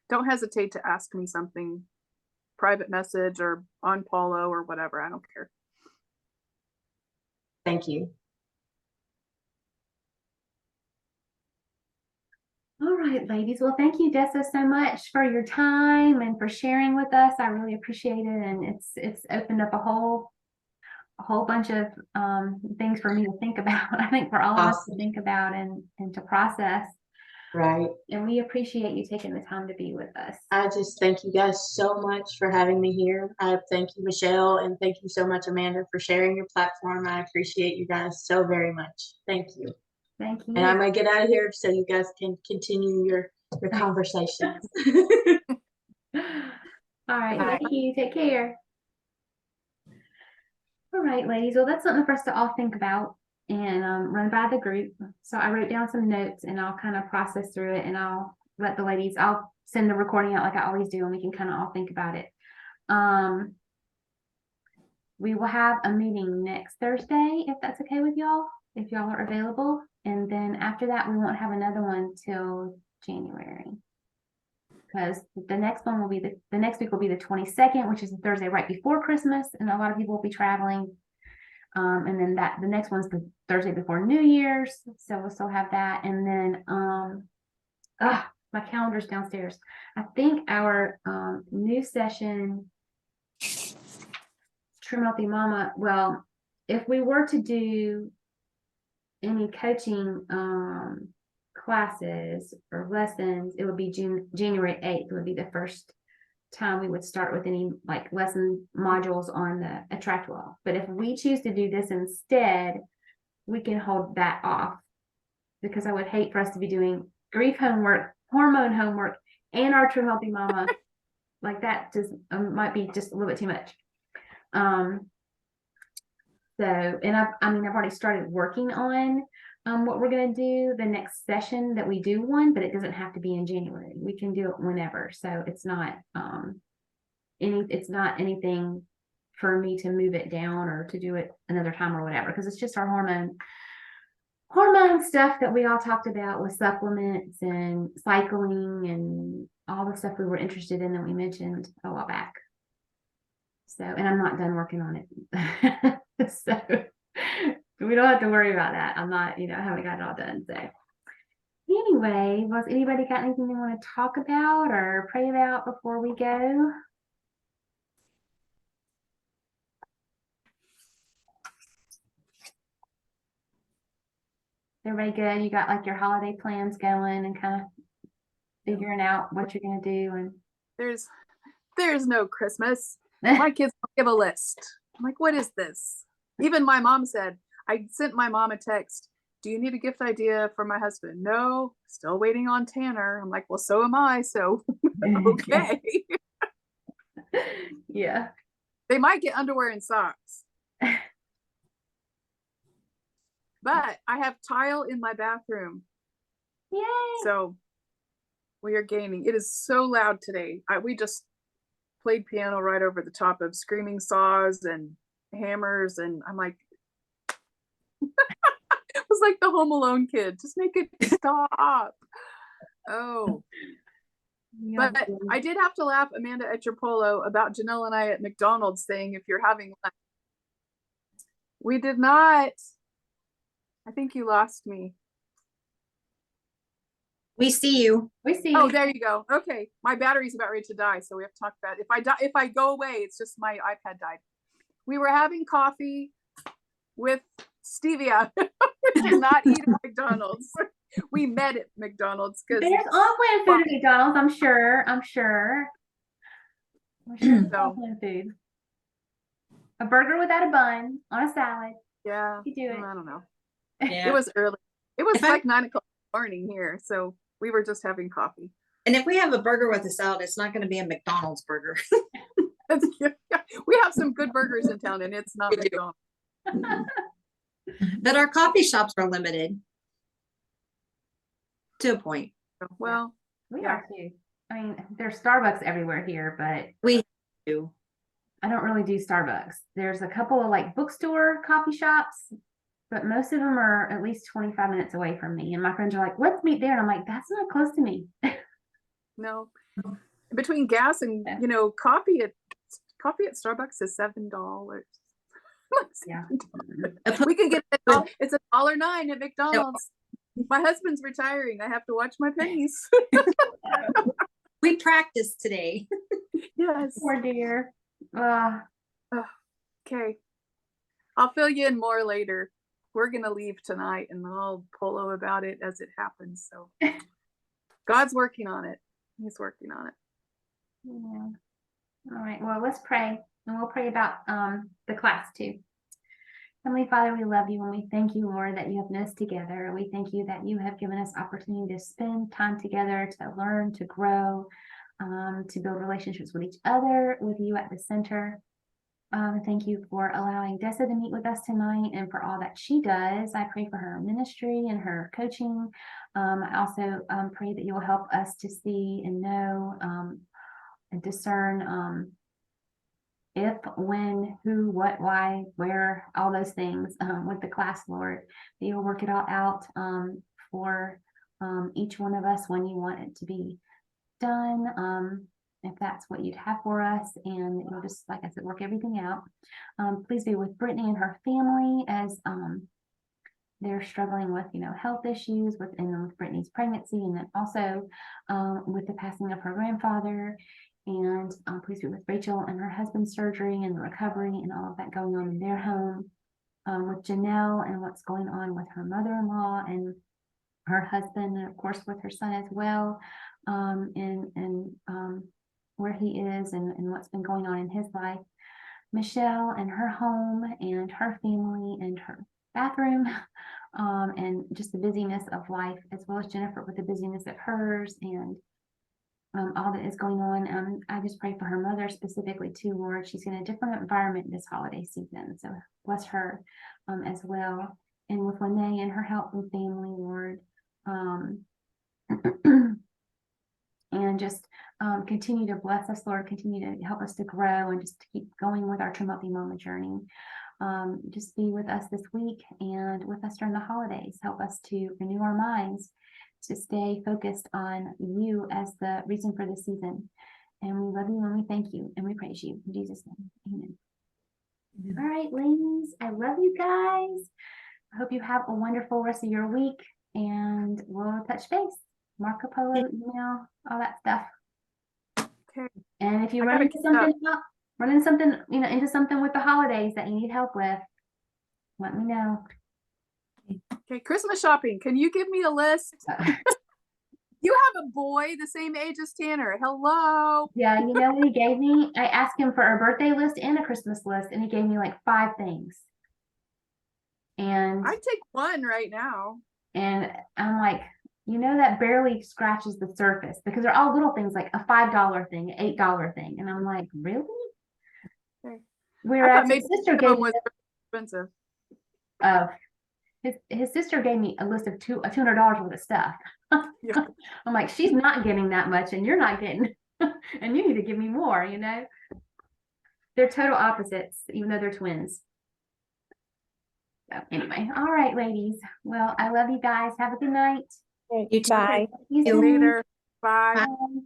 [SPEAKER 3] don't hesitate to ask me something, private message or on Paulo or whatever. I don't care.
[SPEAKER 2] Thank you.
[SPEAKER 1] All right, ladies. Well, thank you, Dessa, so much for your time and for sharing with us. I really appreciate it, and it's opened up a whole bunch of things for me to think about. I think for all of us to
[SPEAKER 2] Awesome.
[SPEAKER 1] think about and to process.
[SPEAKER 2] Right.
[SPEAKER 1] And we appreciate you taking the time to be with us.
[SPEAKER 2] I just thank you guys so much for having me here. I thank you, Michelle, and thank you so much, Amanda, for sharing your platform. I appreciate you guys so very much. Thank you.
[SPEAKER 1] Thank you.
[SPEAKER 2] And I'm gonna get out of here so you guys can continue your conversations.
[SPEAKER 1] All right.
[SPEAKER 2] Bye.
[SPEAKER 1] Thank you. Take care. All right, ladies. Well, that's something for us to all think about and run by the group. So I wrote down some notes and I'll kind of process through it, and I'll let the ladies, I'll send the recording out like I always do, and we can kind of all think about it. We will have a meeting next Thursday, if that's okay with y'all, if y'all are available. And then after that, we won't have another one till January. Because the next one will be the next week will be the 22nd, which is the Thursday right before Christmas, and a lot of people will be traveling. And then the next one's the Thursday before New Year's, so we'll still have that. And then my calendar's downstairs. I think our new session, True Healthy Mama. Well, if we were to do any coaching classes or lessons, it would be January 8th would be the first time we would start with any like lesson modules on the Attract Well. But if we choose to do this instead, we can hold that off, because I would hate for us to be doing grief homework, hormone homework, and our True Healthy Mama. Like that just might be just a little bit too much. So, and I've already started working on what we're going to do the next session that we do one, but it doesn't have to be in January. We can do it whenever. So it's not it's not anything for me to move it down or to do it another time or whatever, because it's just our hormone stuff that we all talked about with supplements and cycling and all the stuff we were interested in that we mentioned a while back. So, and I'm not done working on it. So we don't have to worry about that. I'm not, I haven't got it all done. So anyway, was anybody got anything they want to talk about or pray about before we go? everybody good? You got like your holiday plans going and kind of figuring out what you're gonna do and
[SPEAKER 3] There's no Christmas. My kids give a list. I'm like, what is this? Even my mom said, I sent my mom a text. Do you need a gift idea for my husband? No, still waiting on Tanner. I'm like, well, so am I. So, okay.
[SPEAKER 1] Yeah.
[SPEAKER 3] They might get underwear and socks. But I have tile in my bathroom.
[SPEAKER 1] Yay.
[SPEAKER 3] So we are gaining. It is so loud today. We just played piano right over the top of screaming saws and hammers. And I'm like, it was like the Home Alone kid. Just make it stop. Oh,
[SPEAKER 1] Yeah.
[SPEAKER 3] but I did have to laugh, Amanda, at your polo about Janelle and I at McDonald's saying, if you're having lunch. We did not. I think you lost me.
[SPEAKER 5] We see you.
[SPEAKER 1] We see
[SPEAKER 3] Oh,
[SPEAKER 1] you.
[SPEAKER 3] there you go. Okay. My battery's about ready to die. So we have to talk about it. If I go away, it's just my iPad died. We were having coffee with stevia. We did not eat at McDonald's. We met at McDonald's because
[SPEAKER 1] There's on-plan food at McDonald's, I'm sure. I'm sure there's
[SPEAKER 3] So-
[SPEAKER 1] on-plan food. A burger without a bun on a salad.
[SPEAKER 3] yeah,
[SPEAKER 1] You do it.
[SPEAKER 3] I don't know.
[SPEAKER 5] Yeah.
[SPEAKER 3] It was early. It was
[SPEAKER 5] If I-
[SPEAKER 3] like 9 o'clock in the morning here. So we were just having coffee.
[SPEAKER 5] And if we have a burger with a salad, it's not going to be a McDonald's burger.
[SPEAKER 3] We have some good burgers in town and it's not
[SPEAKER 5] We do.
[SPEAKER 3] McDonald's.
[SPEAKER 5] But our coffee shops are limited to a point.
[SPEAKER 3] Well,
[SPEAKER 1] We
[SPEAKER 3] Yeah.
[SPEAKER 1] are too. I mean, there's Starbucks everywhere here, but
[SPEAKER 5] We do.
[SPEAKER 1] I don't really do Starbucks. There's a couple of like bookstore coffee shops, but most of them are at least 25 minutes away from me. And my friends are like, let's meet there. And I'm like, that's not close to me.
[SPEAKER 3] no. Between gas and
[SPEAKER 1] Yeah.
[SPEAKER 3] coffee at Starbucks is $7.
[SPEAKER 1] Yeah.
[SPEAKER 3] We can get it's $1.09 at McDonald's. My husband's retiring. I have to watch my pennies.
[SPEAKER 5] We practiced today.
[SPEAKER 3] Yes.
[SPEAKER 1] Poor dear.
[SPEAKER 3] Okay. I'll fill you in more later. We're gonna leave tonight and I'll polo about it as it happens. So God's working on it. He's working on it.
[SPEAKER 1] Yeah. All right. Well, let's pray, and we'll pray about the class too. Heavenly Father, we love you and we thank you, Lord, that you have knit us together. We thank you that you have given us opportunity to spend time together, to learn, to grow, to build relationships with each other, with you at the center. Thank you for allowing Dessa to meet with us tonight and for all that she does. I pray for her ministry and her coaching. I also pray that you'll help us to see and know and discern if, when, who, what, why, where, all those things with the class, Lord. That you'll work it all out for each one of us when you want it to be done. If that's what you'd have for us, and you'll just, like I said, work everything out. Please be with Brittany and her family as they're struggling with, health issues with Brittany's pregnancy, and then also with the passing of her grandfather. And please be with Rachel and her husband's surgery and the recovery and all of that going on in their home. With Janelle and what's going on with her mother-in-law and her husband, and of course with her son as well, and where he is and what's been going on in his life. Michelle and her home and her family and her bathroom, and just the busyness of life, as well as Jennifer with the busyness of hers and all that is going on. I just pray for her mother specifically too, Lord. She's in a different environment this holiday season, so bless her as well. And with Lene and her health and family, Lord. And just continue to bless us, Lord. Continue to help us to grow and just to keep going with our True Healthy Mama journey. Just be with us this week and with us during the holidays. Help us to renew our minds, to stay focused on you as the reason for the season. And we love you and we thank you and we praise you. In Jesus' name, amen. All right, ladies, I love you guys. I hope you have a wonderful rest of your week, and we'll touch base. Marco Polo, email, all that stuff.
[SPEAKER 3] Okay.
[SPEAKER 1] And if you
[SPEAKER 3] I
[SPEAKER 1] run
[SPEAKER 3] gotta
[SPEAKER 1] into
[SPEAKER 3] get up.
[SPEAKER 1] something, into something with the holidays that you need help with, let me know.
[SPEAKER 3] Okay, Christmas shopping. Can you give me a list? You have a boy the same age as Tanner. Hello.
[SPEAKER 1] Yeah, you know what he gave me? I asked him for a birthday list and a Christmas list, and he gave me like 5 things. And
[SPEAKER 3] I take one right now.
[SPEAKER 1] I'm like, you know, that barely scratches the surface because they're all little things like a $5 thing, an $8 thing. And I'm like, really?
[SPEAKER 3] Okay. I
[SPEAKER 1] Whereas
[SPEAKER 3] thought maybe
[SPEAKER 1] his sister
[SPEAKER 3] one of
[SPEAKER 1] gave
[SPEAKER 3] them
[SPEAKER 1] me
[SPEAKER 3] was expensive.
[SPEAKER 1] his sister gave me a list of $200 worth of stuff.
[SPEAKER 3] Yeah.
[SPEAKER 1] I'm like, she's not getting that much, and you're not getting, and you need to give me more, you know? They're total opposites, even though they're twins. So anyway, all right, ladies. Well, I love you guys. Have a good night.
[SPEAKER 4] Okay,
[SPEAKER 5] You too.
[SPEAKER 4] bye.
[SPEAKER 1] See you
[SPEAKER 5] You-
[SPEAKER 1] soon.
[SPEAKER 3] Later. Bye.
[SPEAKER 1] Bye.